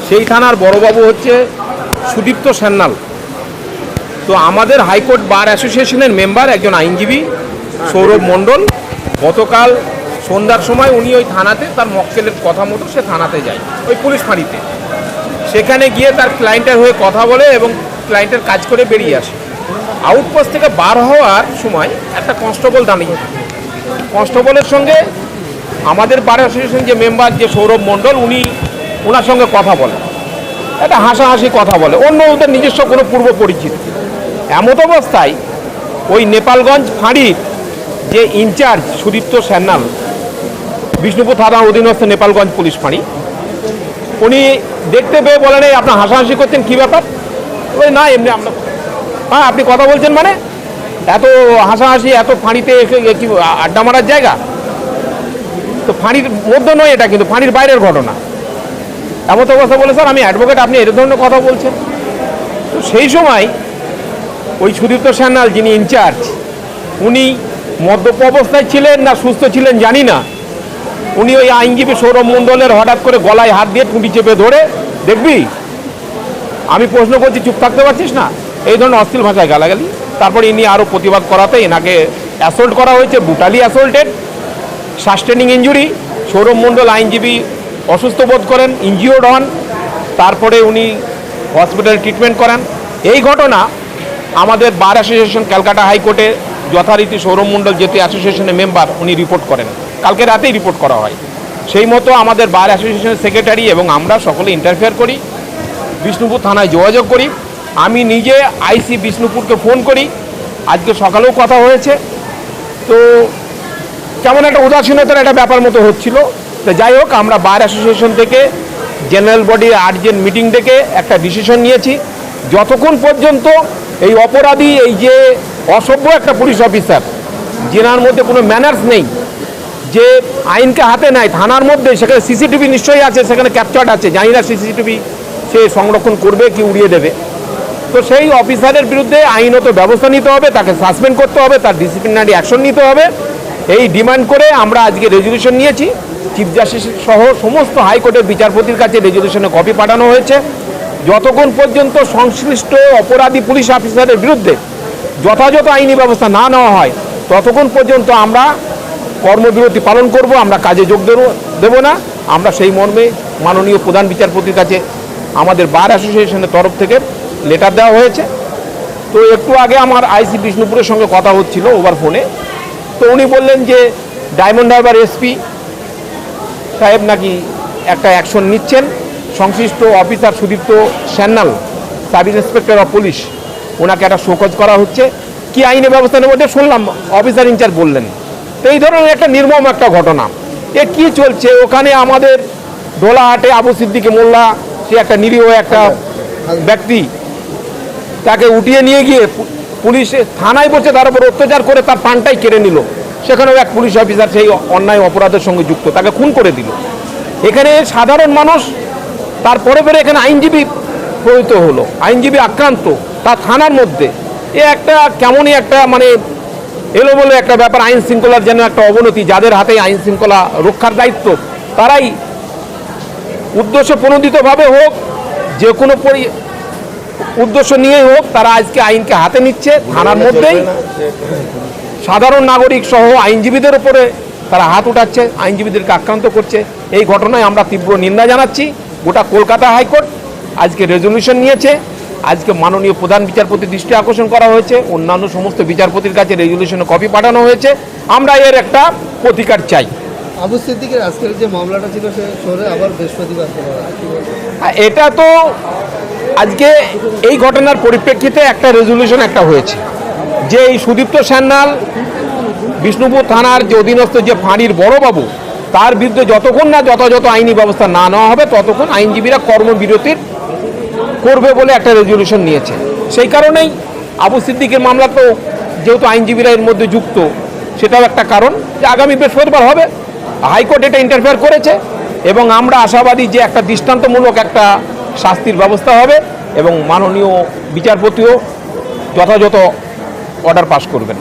সেই থানার বড়বাবু হচ্ছে সুদীপ্ত সান্যাল। তো আমাদের হাইকোর্ট বার অ্যাসোসিয়েশনের মেম্বার একজন আইনজীবী সৌরভ মণ্ডল গতকাল সন্ধ্যার সময় উনি ওই থানাতে তার মক্কেলের কথা মতো সে থানাতে যায়, ওই পুলিশ ফাঁড়িতে। সেখানে গিয়ে তার ক্লায়েন্টের হয়ে কথা বলে এবং ক্লায়েন্টের কাজ করে বেরিয়ে আসে। আউটপোস্ট থেকে বার হওয়ার সময় একটা কনস্টেবল দাঁড়িয়ে, কনস্টেবলের সঙ্গে আমাদের বার অ্যাসোসিয়েশন যে মেম্বার যে সৌরভ মণ্ডল ওনার সঙ্গে কথা বলে, একটা হাসাহাসি কথা বলে, অন্য ওদের নিজস্ব কোনো পূর্ব পরিচিত। এমত অবস্থায় ওই নেপালগঞ্জ ফাঁড়ির যে ইনচার্জ সুদীপ্ত সান্যাল, বিষ্ণুপুর থানার অধীনস্থ নেপালগঞ্জ পুলিশ ফাঁড়ি, উনি দেখতে পেয়ে বলেন এই আপনার হাসাহাসি করছেন কী ব্যাপার? ওই না এমনি আমরা, হ্যাঁ আপনি কথা বলছেন মানে এত হাসাহাসি, এত ফাঁড়িতে কি আড্ডা মারার জায়গা? তো ফাঁড়ির মধ্যে নয় এটা, কিন্তু ফাঁড়ির বাইরের ঘটনা। এমন অবস্থা বলে স্যার আমি অ্যাডভোকেট, আপনি এর ধরনের কথা বলছেন। তো সেই সময় ওই সুদীপ্ত সান্যাল যিনি ইনচার্জ, উনি মদ্যপ অবস্থায় ছিলেন না সুস্থ ছিলেন জানি না, উনি ওই আইনজীবী সৌরভ মণ্ডলের হঠাৎ করে গলায় হাত দিয়ে টুঁটি চেপে ধরে, দেখবি আমি প্রশ্ন করছি চুপ থাকতে পারছিস না, এই ধরনের অশ্লীল ভাষায় গালাগালি। তারপরে ইনি আরও প্রতিবাদ করাতে এনাকে অ্যাসল্ট করা হয়েছে, brutally assaulted, sustaining injury. Sourav Mondal আইনজীবী অসুস্থ বোধ করেন, ইনজিওর্ড হন, তারপরে উনি হসপিটালে ট্রিটমেন্ট করান। এই ঘটনা আমাদের বার অ্যাসোসিয়েশন ক্যালকাটা হাইকোর্টে যথারীতি সৌরভ মণ্ডল যেহেতু অ্যাসোসিয়েশনের মেম্বার, উনি রিপোর্ট করেন, কালকে রাতেই রিপোর্ট করা হয়। সেই মতো আমাদের বার অ্যাসোসিয়েশনের সেক্রেটারি এবং আমরা সকলে ইন্টারফেয়ার করি, বিষ্ণুপুর থানায় যোগাযোগ করি। আমি নিজে আইসি বিষ্ণুপুরকে ফোন করি, আজকে সকালেও কথা হয়েছে। তো কেমন একটা উদাসীনতার একটা ব্যাপার মতো হচ্ছিল। তো যাই হোক, আমরা বার অ্যাসোসিয়েশন থেকে জেনারেল বডি আর্জেন্ট মিটিং ডেকে একটা ডিসিশন নিয়েছি, যতক্ষণ পর্যন্ত এই অপরাধী, এই যে অসভ্য একটা পুলিশ অফিসার যেনার মধ্যে কোনো ম্যানার্স নেই, যে আইনকে হাতে নেয় থানার মধ্যে, সেখানে সিসিটিভি নিশ্চয়ই আছে, সেখানে ক্যাপচার্ড আছে, জানি না সিসিটিভি সে সংরক্ষণ করবে কি উড়িয়ে দেবে। তো সেই অফিসারের বিরুদ্ধে আইনত ব্যবস্থা নিতে হবে, তাকে সাসপেন্ড করতে হবে, তার ডিসিপ্লিনারি অ্যাকশন নিতে হবে, এই ডিমান্ড করে আমরা আজকে রেজলিউশন নিয়েছি। চিফ জাস্টিস সহ সমস্ত হাইকোর্টের বিচারপতির কাছে রেজলিউশনে কপি পাঠানো হয়েছে। যতক্ষণ পর্যন্ত সংশ্লিষ্ট অপরাধী পুলিশ অফিসারের বিরুদ্ধে যথাযথ আইনি ব্যবস্থা না নেওয়া হয়, ততক্ষণ পর্যন্ত আমরা কর্মবিরতি পালন করব, আমরা কাজে যোগ দেব না। আমরা সেই মর্মে মাননীয় প্রধান বিচারপতির কাছে আমাদের বার অ্যাসোসিয়েশনের তরফ থেকে লেটার দেওয়া হয়েছে। তো একটু আগে আমার আইসি বিষ্ণুপুরের সঙ্গে কথা হচ্ছিল ওভার ফোনে। তো উনি বললেন যে ডায়মন্ড হারবার এসপি সাহেব নাকি একটা অ্যাকশন নিচ্ছেন, সংশ্লিষ্ট officer Sudipta Sanyal, sub inspector of police, ওনাকে একটা শোকজ করা হচ্ছে। কি আইনি ব্যবস্থা নেব ওটা শুনলাম, অফিসার ইনচার্জ বললেন। তো এই ধরনের একটা নির্মম একটা ঘটনা, এ কি চলছে ওখানে? আমাদের ডোলাহাটে আবু সিদ্দিকে মোল্লা, সে একটা নিরীহ একটা ব্যক্তি, তাকে উঠিয়ে নিয়ে গিয়ে পুলিশ থানায় বসে তার উপর অত্যাচার করে তার পানটাই কেড়ে নিল। সেখানেও এক পুলিশ অফিসার সেই অন্যায় অপরাধের সঙ্গে যুক্ত, তাকে খুন করে দিল। এখানে সাধারণ মানুষ, তারপরে এখানে আইনজীবী প্রহিত হলো, আইনজীবী আক্রান্ত, তার থানার মধ্যে। এ একটা কেমনই একটা মানে এলোমেলো একটা ব্যাপার, আইন শৃঙ্খলার যেন একটা অবনতি। যাদের হাতে আইন শৃঙ্খলা রক্ষার দায়িত্ব, তারাই উদ্দেশ্য প্রণোদিতভাবে হোক, যে কোনো উদ্দেশ্য নিয়ে হোক, তারা আজকে আইনকে হাতে নিচ্ছে থানার মধ্যেই। সাধারণ নাগরিক সহ আইনজীবীদের উপরে তারা হাত উঠাচ্ছে, আইনজীবীদেরকে আক্রান্ত করছে। এই ঘটনায় আমরা তীব্র নিন্দা জানাচ্ছি। গোটা কলকাতা হাইকোর্ট আজকে রেজলিউশন নিয়েছে, আজকে মাননীয় প্রধান বিচারপতির দৃষ্টি আকর্ষণ করা হয়েছে, অন্যান্য সমস্ত বিচারপতির কাছে রেজলিউশনে কপি পাঠানো হয়েছে। আমরা এর একটা প্রতিকার চাই। আবু সিদ্দিকের আজকের যে মামলাটা ছিল সে সরে আবার বৃহস্পতিবার, এটা তো আজকে এই ঘটনার পরিপ্রেক্ষিতে একটা রেজলিউশন একটা হয়েছে যে এই সুদীপ্ত সান্যাল বিষ্ণুপুর থানার যে অধীনস্থ যে ফাঁড়ির বড়বাবু, তার বিরুদ্ধে যতক্ষণ না যথাযথ আইনি ব্যবস্থা না নেওয়া হবে, ততক্ষণ আইনজীবীরা কর্মবিরতির করবে বলে একটা রেজলিউশন নিয়েছে। সেই কারণেই আবু সিদ্দিকের মামলা তো যেহেতু আইনজীবীরা এর মধ্যে যুক্ত, সেটাও একটা কারণ যে আগামী বৃহস্পতিবার হবে। হাইকোর্ট এটা ইন্টারফেয়ার করেছে এবং আমরা আশাবাদী যে একটা দৃষ্টান্তমূলক একটা শাস্তির ব্যবস্থা হবে এবং মাননীয় বিচারপতিও যথাযথ অর্ডার পাস করবেন।